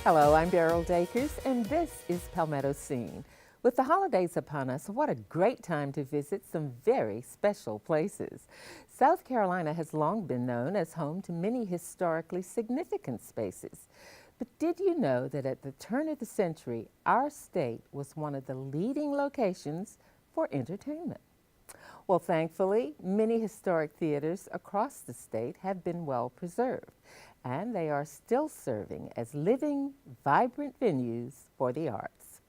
Hello, I'm Beryl Dakers, and this is Palmetto Scene. With the holidays upon us, what a great time to visit some very special places. South Carolina has long been known as home to many historically significant spaces. But did you know that at the turn of the century, our state was one of the leading locations for entertainment? Well, thankfully, many historic theaters across the state have been well preserved, and they are still serving as living, vibrant venues for the arts.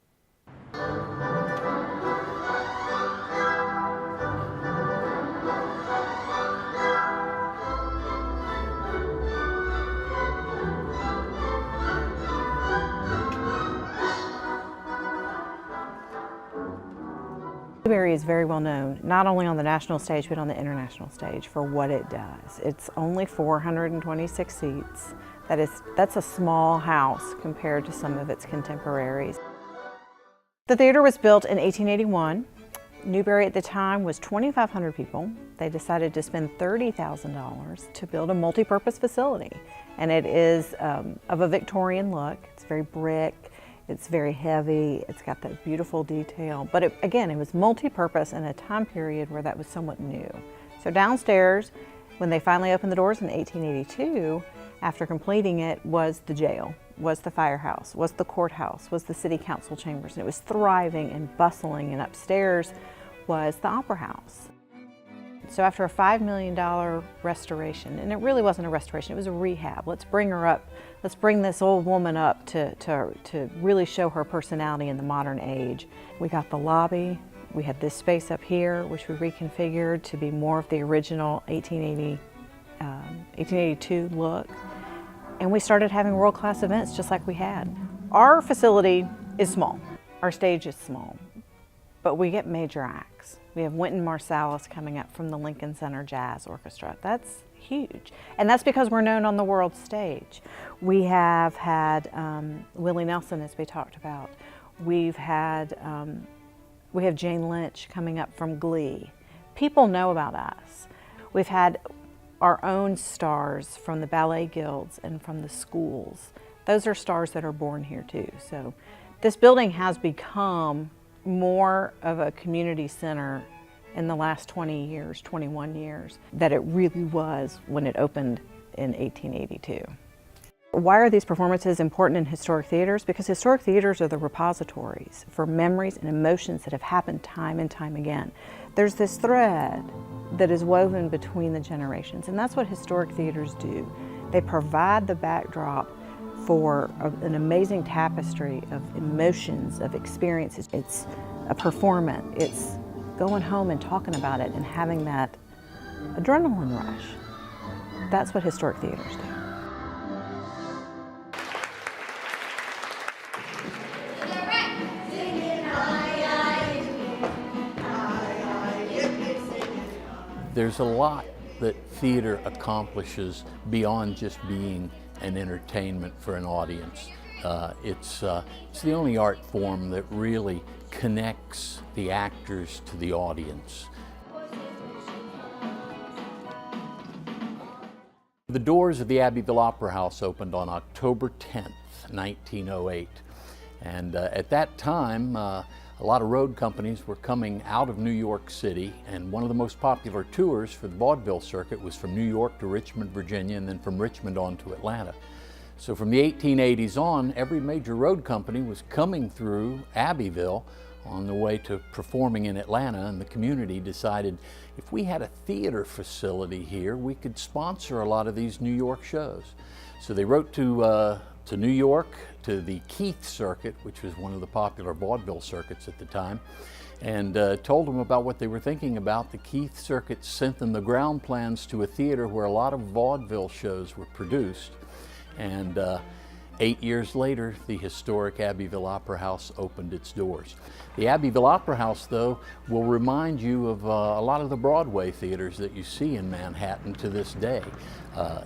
Newberry is very well known, not only on the national stage, but on the international stage for what it does. It's only 426 seats. That's a small house compared to some of its contemporaries. The theater was built in 1881. Newberry at the time was 2,500 people. They decided to spend $30,000 to build a multi-purpose facility. And it is of a Victorian look. It's very brick. It's very heavy, it's got that beautiful detail, but again, it was multi-purpose in a time period where that was somewhat new. So downstairs, when they finally opened the doors in 1882, after completing it, was the jail, was the firehouse, was the courthouse, was the city council chambers, and it was thriving and bustling, and upstairs was the opera house. So after a $5 million restoration, and it really wasn't a restoration, it was a rehab. Let's bring her up, let's bring this old woman up to really show her personality in the modern age. We got the lobby, we had this space up here, which we reconfigured to be more of the original 1882 look. And we started having world-class events just like we had. Our facility is small, our stage is small, but we get major acts. We have Wynton Marsalis coming up from the Lincoln Center Jazz Orchestra. That's huge. And that's because we're known on the world stage. We have had Willie Nelson, as we talked about. We have Jane Lynch coming up from Glee. People know about us. We've had our own stars from the ballet guilds and from the schools. Those are stars that are born here too. So this building has become more of a community center in the last 20 years, 21 years, that it really was when it opened in 1882. Why are these performances important in historic theaters? Because historic theaters are the repositories for memories and emotions that have happened time and time again. There's this thread that is woven between the generations, and that's what historic theaters do. They provide the backdrop for an amazing tapestry of emotions, of experiences. It's a performance. It's going home and talking about it and having that adrenaline rush. That's what historic theaters do. There's a lot that theater accomplishes beyond just being an entertainment for an audience. It's the only art form that really connects the actors to the audience. The doors of the Abbeville Opera House opened on October 10th, 1908. And at that time, a lot of road companies were coming out of New York City, and one of the most popular tours for the vaudeville circuit was from New York to Richmond, Virginia, and then from Richmond on to Atlanta. So from the 1880s on, every major road company was coming through Abbeville on the way to performing in Atlanta, and the community decided if we had a theater facility here, we could sponsor a lot of these New York shows. So they wrote to New York, to the Keith Circuit, which was one of the popular vaudeville circuits at the time, and told them about what they were thinking about. The Keith Circuit sent them the ground plans to a theater where a lot of vaudeville shows were produced. And 8 years later, the historic Abbeville Opera House opened its doors. The Abbeville Opera House, though, will remind you of a lot of the Broadway theaters that you see in Manhattan to this day.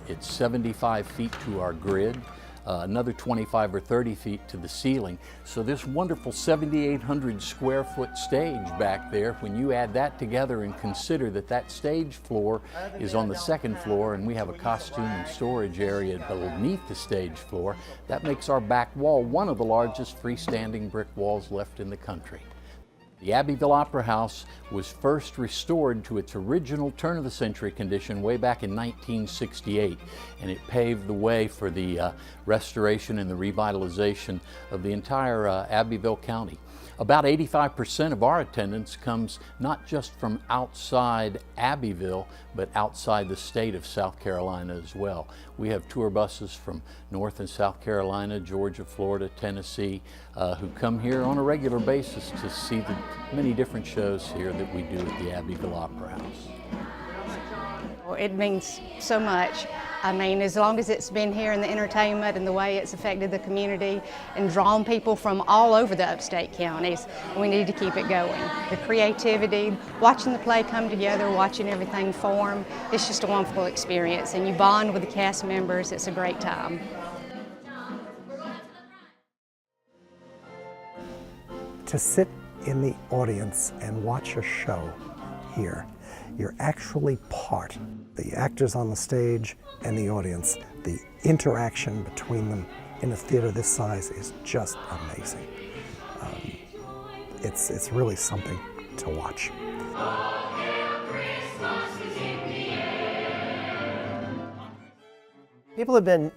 It's 75 feet to our grid. another 25 or 30 feet to the ceiling. So this wonderful 7,800 square foot stage back there, when you add that together and consider that that stage floor is on the second floor and we have a costume and storage area beneath the stage floor, that makes our back wall one of the largest freestanding brick walls left in the country. The Abbeville Opera House was first restored to its original turn-of-the-century condition way back in 1968, and it paved the way for the restoration and the revitalization of the entire Abbeville County. About 85% of our attendance comes not just from outside Abbeville, but outside the state of South Carolina as well. We have tour buses from North and South Carolina, Georgia, Florida, Tennessee, who come here on a regular basis to see the many different shows here that we do at the Abbeville Opera House. It means so much. I mean, as long as it's been here in the entertainment and the way it's affected the community and drawn people from all over the upstate counties, we need to keep it going. The creativity, watching the play come together, watching everything form, it's just a wonderful experience, and you bond with the cast members. It's a great time. To sit in the audience and watch a show here, you're actually part. The actors on the stage and the audience, the interaction between them in a theater this size is just amazing. It's really something to watch. People have been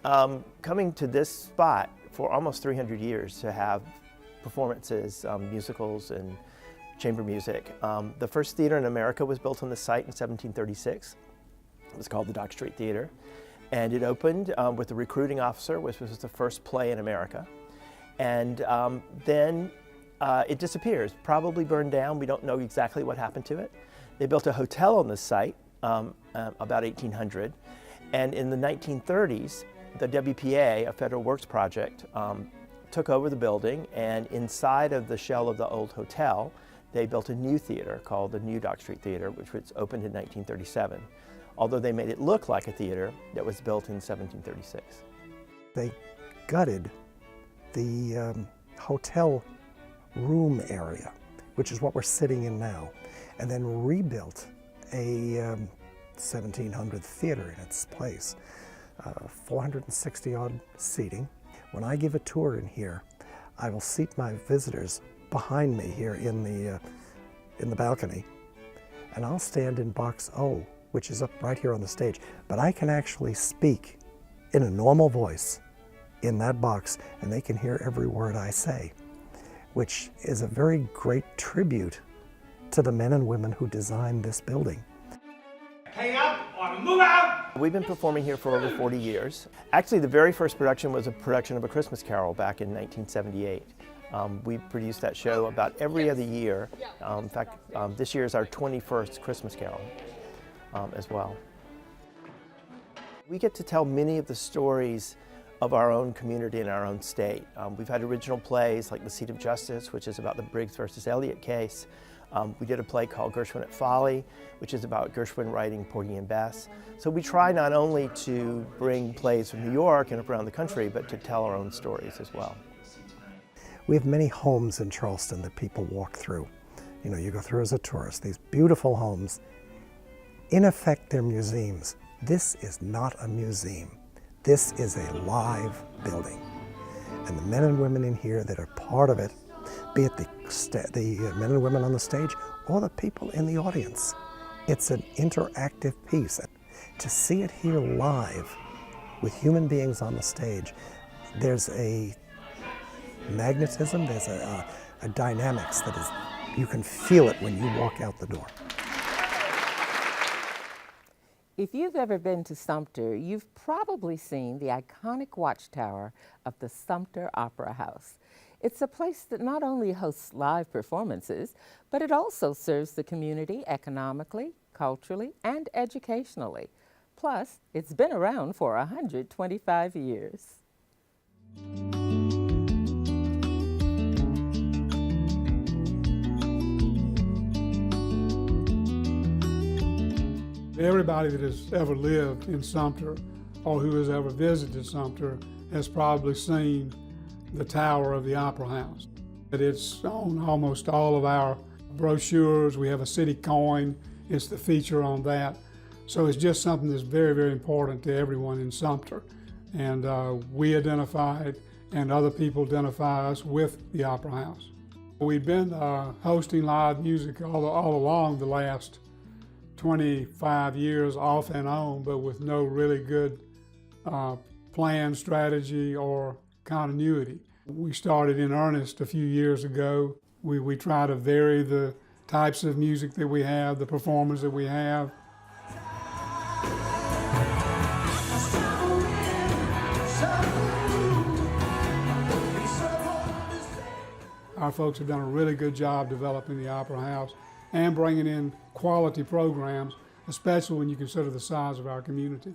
coming to this spot for almost 300 years to have performances, musicals and chamber music. The first theater in America was built on this site in 1736. It was called the Dock Street Theater, and it opened with The Recruiting Officer, which was the first play in America. And then it disappears, probably burned down. We don't know exactly what happened to it. They built a hotel on this site about 1800, and in the 1930s, the WPA, a federal works project, took over the building, and inside of the shell of the old hotel, they built a new theater called the New Dock Street Theater, which was opened in 1937. Although they made it look like a theater that was built in 1736. They gutted the hotel room area, which is what we're sitting in now, and then rebuilt a 1700 theater in its place. 460 odd seating. When I give a tour in here, I will seat my visitors behind me here in the balcony, and I'll stand in box O, which is up right here on the stage. But I can actually speak in a normal voice in that box, and they can hear every word I say, which is a very great tribute to the men and women who designed this building. Hang up or move out! We've been performing here for over 40 years. Actually, the very first production was a production of A Christmas Carol back in 1978. We produced that show about every other year. In fact, this year is our 21st Christmas Carol as well. We get to tell many of the stories of our own community and our own state. We've had original plays like The Seat of Justice, which is about the Briggs versus Elliott case. We did a play called Gershwin at Folly, which is about Gershwin writing Porgy and Bess. So we try not only to bring plays from New York and around the country, but to tell our own stories as well. We have many homes in Charleston that people walk through. You know, you go through as a tourist, these beautiful homes. In effect, they're museums. This is not a museum. This is a live building. And the men and women in here that are part of it, be it the men and women on the stage or the people in the audience, it's an interactive piece. To see it here live with human beings on the stage, there's a magnetism, there's a dynamics that is, you can feel it when you walk out the door. If you've ever been to Sumter, you've probably seen the iconic watchtower of the Sumter Opera House. It's a place that not only hosts live performances, but it also serves the community economically, culturally, and educationally. Plus, it's been around for 125 years. Everybody that has ever lived in Sumter or who has ever visited Sumter has probably seen the tower of the Opera House. It's on almost all of our brochures. We have a city coin. It's the feature on that. So it's just something that's very, very important to everyone in Sumter. And we identify it, and other people identify us with the Opera House. We've been hosting live music all along the last 25 years off and on, but with no really good plan, strategy, or continuity. We started in earnest a few years ago. We try to vary the types of music that we have, the performers that we have. Our folks have done a really good job developing the Opera House and bringing in quality programs, especially when you consider the size of our community.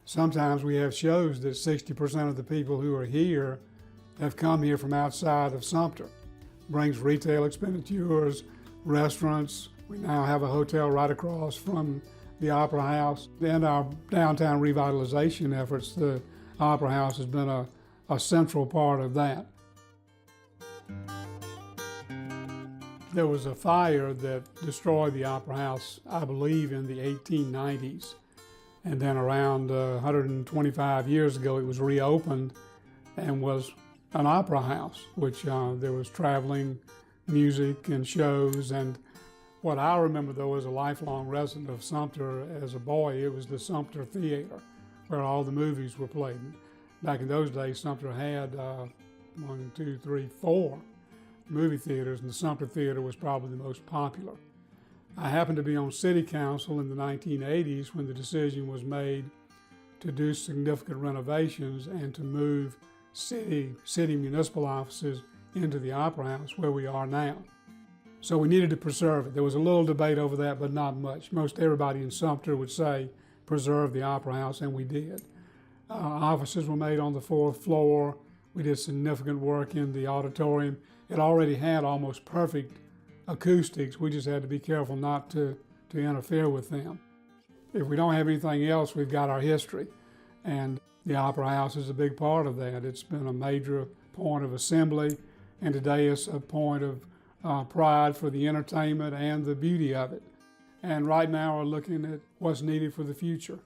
Sometimes we have shows that 60% of the people who are here have come here from outside of Sumter. Brings retail expenditures, restaurants. We now have a hotel right across from the Opera House. And our downtown revitalization efforts, the Opera House has been a central part of that. There was a fire that destroyed the Opera House, I believe, in the 1890s. And then around 125 years ago, it was reopened and was an opera house, which there was traveling music and shows. And what I remember, though, as a lifelong resident of Sumter as a boy, it was the Sumter Theater, where all the movies were played. Back in those days, Sumter had 4 movie theaters, and the Sumter Theater was probably the most popular. I happened to be on City Council in the 1980s when the decision was made to do significant renovations and to move city municipal offices into the Opera House where we are now. So we needed to preserve it. There was a little debate over that, but not much. Most everybody in Sumter would say preserve the Opera House, and we did. Offices were made on the 4th floor. We did significant work in the auditorium. It already had almost perfect acoustics. We just had to be careful not to interfere with them. If we don't have anything else, we've got our history. And the Opera House is a big part of that. It's been a major point of assembly, and today it's a point of pride for the entertainment and the beauty of it. And right now we're looking at what's needed for the future.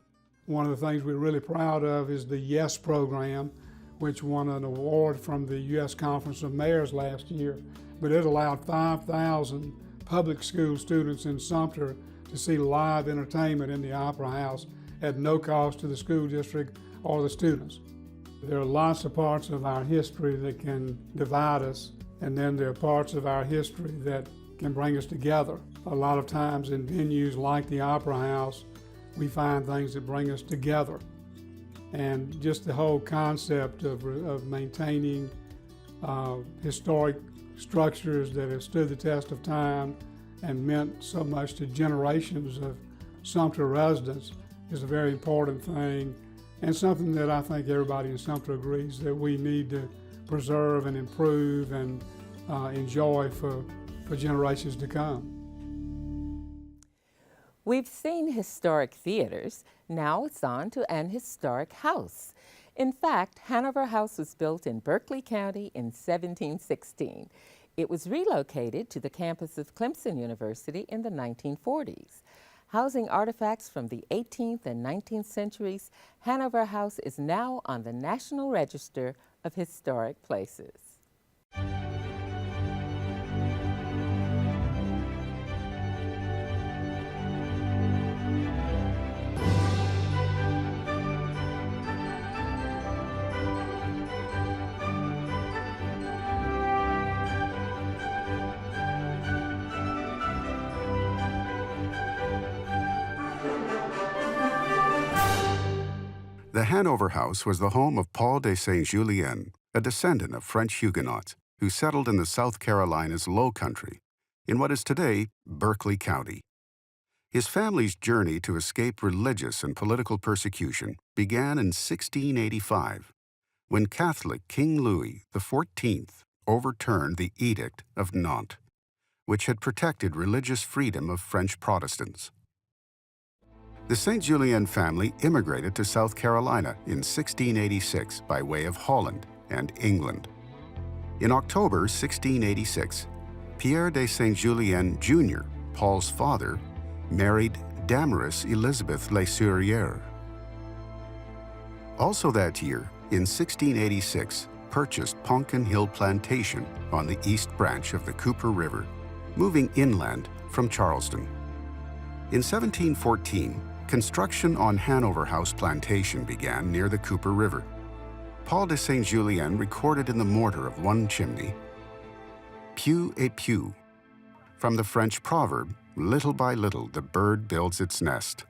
One of the things we're really proud of is the YES program, which won an award from the U.S. Conference of Mayors last year. But it allowed 5,000 public school students in Sumter to see live entertainment in the Opera House at no cost to the school district or the students. There are lots of parts of our history that can divide us, and then there are parts of our history that can bring us together. A lot of times in venues like the Opera House, we find things that bring us together. And just the whole concept of maintaining historic structures that have stood the test of time and meant so much to generations of Sumter residents is a very important thing, and something that I think everybody in Sumter agrees that we need to preserve and improve and enjoy for generations to come. We've seen historic theaters. Now it's on to an historic house. In fact, Hanover House was built in Berkeley County in 1716. It was relocated to the campus of Clemson University in the 1940s. Housing artifacts from the 18th and 19th centuries, Hanover House is now on the National Register of Historic Places. The Hanover House was the home of Paul de Saint-Julien, a descendant of French Huguenots who settled in the South Carolina's Low Country, in what is today Berkeley County. His family's journey to escape religious and political persecution began in 1685, when Catholic King Louis XIV overturned the Edict of Nantes, which had protected religious freedom of French Protestants. The St. Julien family immigrated to South Carolina in 1686 by way of Holland and England. In October 1686, Pierre de St. Julien Jr., Paul's father, married Damaris Elizabeth Le Sourier. Also that year, in 1686, purchased Pumpkin Hill Plantation on the east branch of the Cooper River, moving inland from Charleston. In 1714, construction on Hanover House Plantation began near the Cooper River. Paul de St. Julien recorded in the mortar of one chimney, "Peu et peu," from the French proverb, "Little by little the bird builds its nest."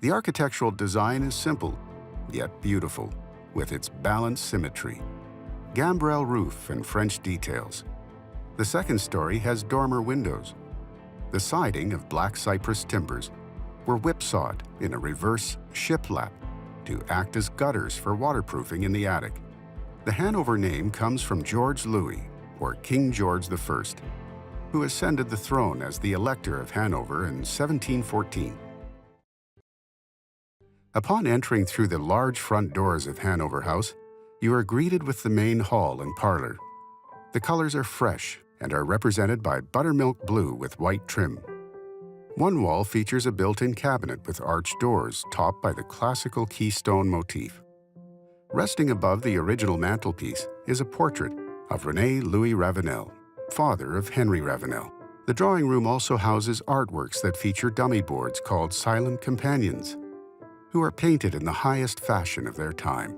The architectural design is simple, yet beautiful, with its balanced symmetry. Gambrel roof and French details. The second story has dormer windows. The siding of black cypress timbers were whipsawed in a reverse shiplap to act as gutters for waterproofing in the attic. The Hanover name comes from George Louis, or King George I, who ascended the throne as the Elector of Hanover in 1714. Upon entering through the large front doors of Hanover House, you are greeted with the main hall and parlor. The colors are fresh and are represented by buttermilk blue with white trim. One wall features a built-in cabinet with arched doors topped by the classical keystone motif. Resting above the original mantelpiece is a portrait of René Louis Ravenel, father of Henry Ravenel. The drawing room also houses artworks that feature dummy boards called silent companions, who are painted in the highest fashion of their time.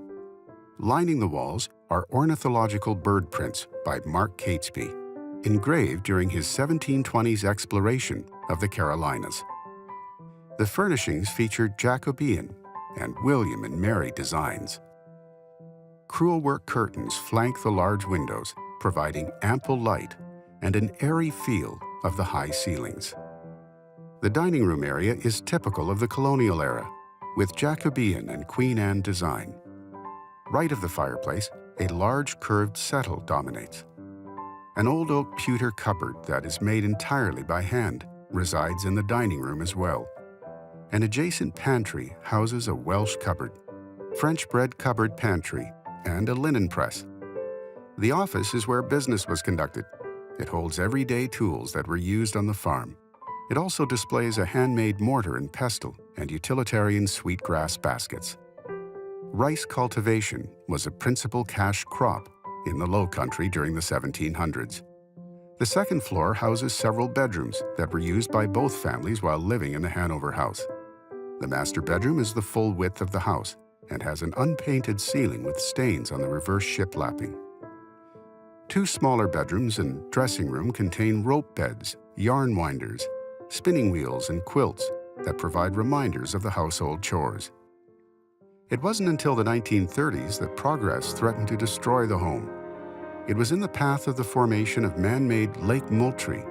Lining the walls are ornithological bird prints by Mark Catesby, engraved during his 1720s exploration of the Carolinas. The furnishings featured Jacobean and William and Mary designs. Crewelwork curtains flank the large windows, providing ample light and an airy feel of the high ceilings. The dining room area is typical of the colonial era, with Jacobean and Queen Anne design. Right of the fireplace, a large curved settle dominates. An old oak pewter cupboard that is made entirely by hand resides in the dining room as well. An adjacent pantry houses a Welsh cupboard, French bread cupboard pantry, and a linen press. The office is where business was conducted. It holds everyday tools that were used on the farm. It also displays a handmade mortar and pestle and utilitarian sweetgrass baskets. Rice cultivation was a principal cash crop in the Low Country during the 1700s. The second floor houses several bedrooms that were used by both families while living in the Hanover House. The master bedroom is the full width of the house and has an unpainted ceiling with stains on the reverse shiplapping. Two smaller bedrooms and dressing room contain rope beds, yarn winders, spinning wheels, and quilts that provide reminders of the household chores. It wasn't until the 1930s that progress threatened to destroy the home. It was in the path of the formation of man-made Lake Moultrie,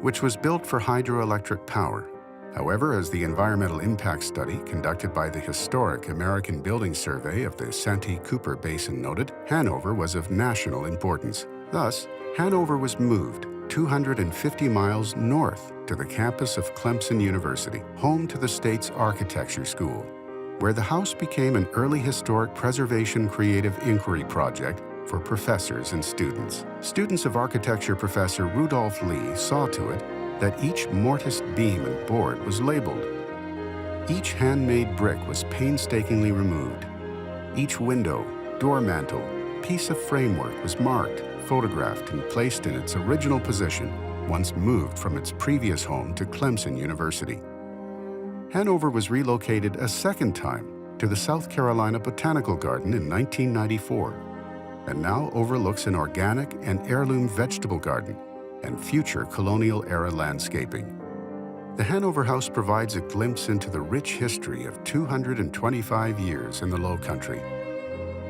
which was built for hydroelectric power. However, as the environmental impact study conducted by the historic American Building Survey of the Santee Cooper Basin noted, Hanover was of national importance. Thus, Hanover was moved 250 miles north to the campus of Clemson University, home to the state's architecture school, where the house became an early historic preservation creative inquiry project for professors and students. Students of architecture professor Rudolph Lee saw to it that each mortised beam and board was labeled. Each handmade brick was painstakingly removed. Each window, door mantel, piece of framework was marked, photographed, and placed in its original position once moved from its previous home to Clemson University. Hanover was relocated a second time to the South Carolina Botanical Garden in 1994, and now overlooks an organic and heirloom vegetable garden and future colonial-era landscaping. The Hanover House provides a glimpse into the rich history of 225 years in the Low Country.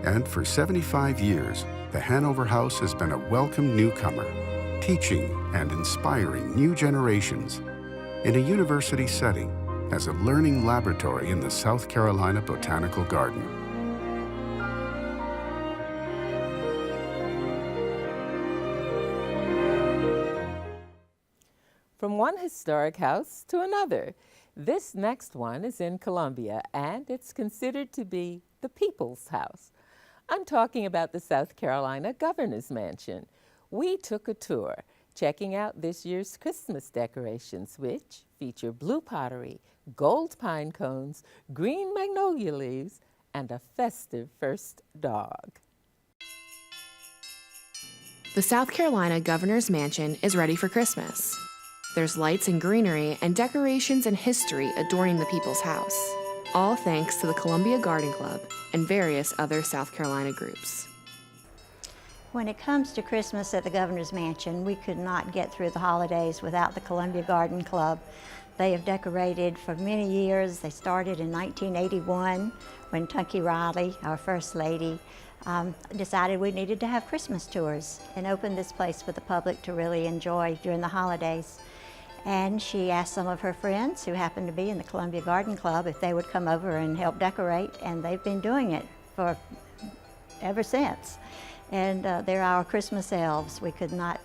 And for 75 years, the Hanover House has been a welcome newcomer, teaching and inspiring new generations in a university setting as a learning laboratory in the South Carolina Botanical Garden. From one historic house to another, This next one is in Columbia, and it's considered to be the People's House. I'm talking about the South Carolina Governor's Mansion. We took a tour, checking out this year's Christmas decorations, which feature blue pottery, gold pine cones, green magnolia leaves, and a festive first dog. The South Carolina Governor's Mansion is ready for Christmas. There's lights and greenery and decorations and history adorning the People's House, all thanks to the Columbia Garden Club and various other South Carolina groups. When it comes to Christmas at the Governor's Mansion, we could not get through the holidays without the Columbia Garden Club. They have decorated for many years. They started in 1981 when Tunky Riley, our First Lady, decided we needed to have Christmas tours and open this place for the public to really enjoy during the holidays. And she asked some of her friends who happened to be in the Columbia Garden Club if they would come over and help decorate, and they've been doing it for ever since. And they're our Christmas elves. We could not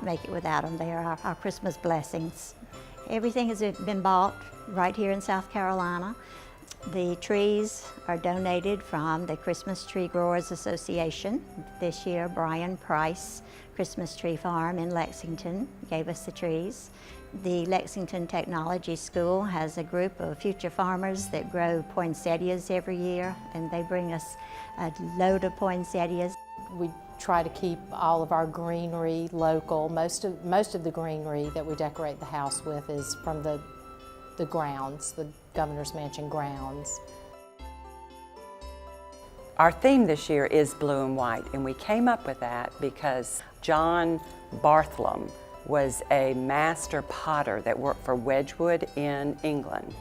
make it without them. They are our Christmas blessings. Everything has been bought right here in South Carolina. The trees are donated from the Christmas Tree Growers Association. This year, Brian Price Christmas Tree Farm in Lexington gave us the trees. The Lexington Technology School has a group of future farmers that grow poinsettias every year, and they bring us a load of poinsettias. We try to keep all of our greenery local. Most of the greenery that we decorate the house with is from the grounds, the Governor's Mansion grounds. Our theme this year is blue and white, and we came up with that because John Bartholomew was a master potter that worked for Wedgwood in England.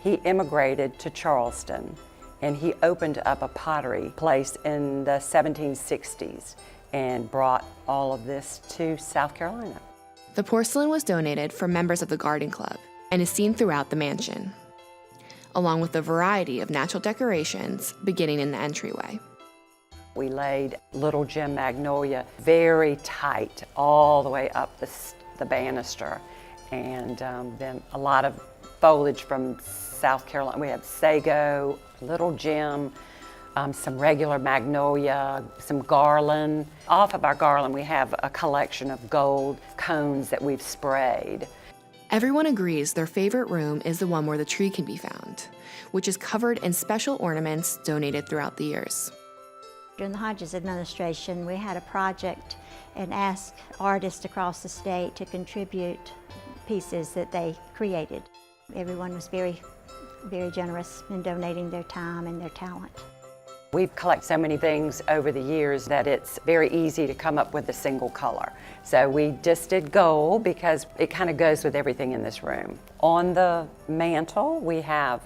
He immigrated to Charleston, and he opened up a pottery place in the 1760s and brought all of this to South Carolina. The porcelain was donated from members of the Garden Club and is seen throughout the mansion, along with a variety of natural decorations beginning in the entryway. We laid Little Gem Magnolia very tight all the way up the banister, and then a lot of foliage from South Carolina. We have sago, Little Gem, some regular magnolia, some garland. Off of our garland we have a collection of gold cones that we've sprayed. Everyone agrees their favorite room is the one where the tree can be found, which is covered in special ornaments donated throughout the years. During the Hodges administration, we had a project and asked artists across the state to contribute pieces that they created. Everyone was very, very generous in donating their time and their talent. We've collected so many things over the years that it's very easy to come up with a single color. So we just did gold because it kind of goes with everything in this room. On the mantle, we have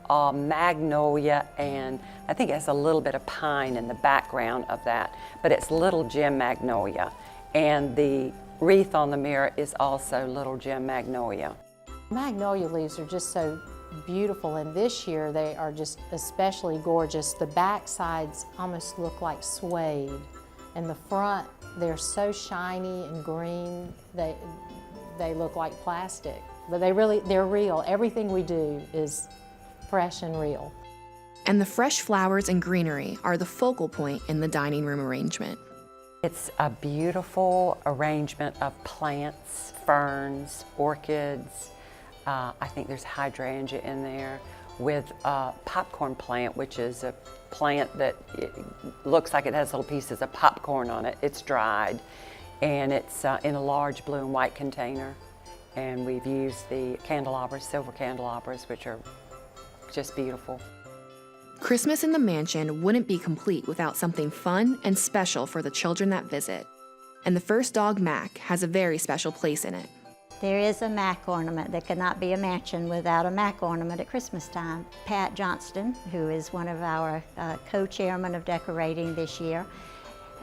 magnolia, and I think it has a little bit of pine in the background of that, but it's Little Gem Magnolia. And the wreath on the mirror is also Little Gem Magnolia. Magnolia leaves are just so beautiful, and this year they are just especially gorgeous. The back sides almost look like suede, and the front, they're so shiny and green, they look like plastic. But they're real. Everything we do is fresh and real. And the fresh flowers and greenery are the focal point in the dining room arrangement. It's a beautiful arrangement of plants, ferns, orchids. I think there's hydrangea in there with a popcorn plant, which is a plant that looks like it has little pieces of popcorn on it. It's dried, and it's in a large blue and white container. And we've used the candelabras, silver candelabras, which are just beautiful. Christmas in the mansion wouldn't be complete without something fun and special for the children that visit. And the first dog, Mac, has a very special place in it. There is a Mac ornament. There cannot be a mansion without a Mac ornament at Christmas time. Pat Johnston, who is one of our co-chairmen of decorating this year,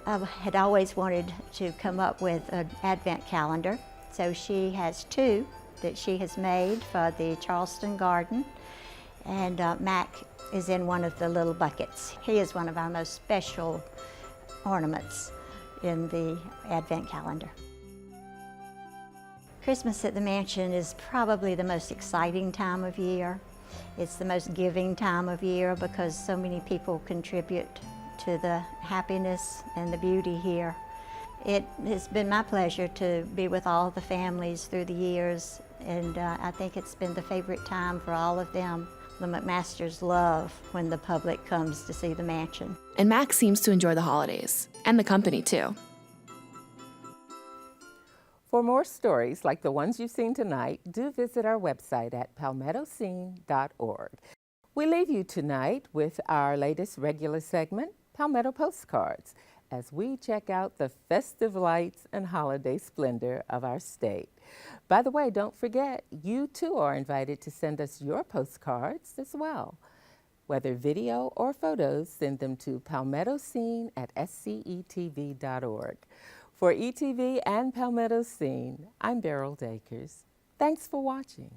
had always wanted to come up with an advent calendar. So she has two that she has made for the Charleston Garden. And Mac is in one of the little buckets. He is one of our most special ornaments in the Advent calendar. Christmas at the Mansion is probably the most exciting time of year. It's the most giving time of year because so many people contribute to the happiness and the beauty here. It has been my pleasure to be with all the families through the years, and I think it's been the favorite time for all of them. The McMasters love when the public comes to see the mansion. And Max seems to enjoy the holidays, and the company too. For more stories like the ones you've seen tonight, do visit our website at palmettoscene.org. We leave you tonight with our latest regular segment, Palmetto Postcards, as we check out the festive lights and holiday splendor of our state. By the way, don't forget, you too are invited to send us your postcards as well. Whether video or photos, send them to palmettoscene@scetv.org. For ETV and Palmetto Scene, I'm Beryl Dakers. Thanks for watching.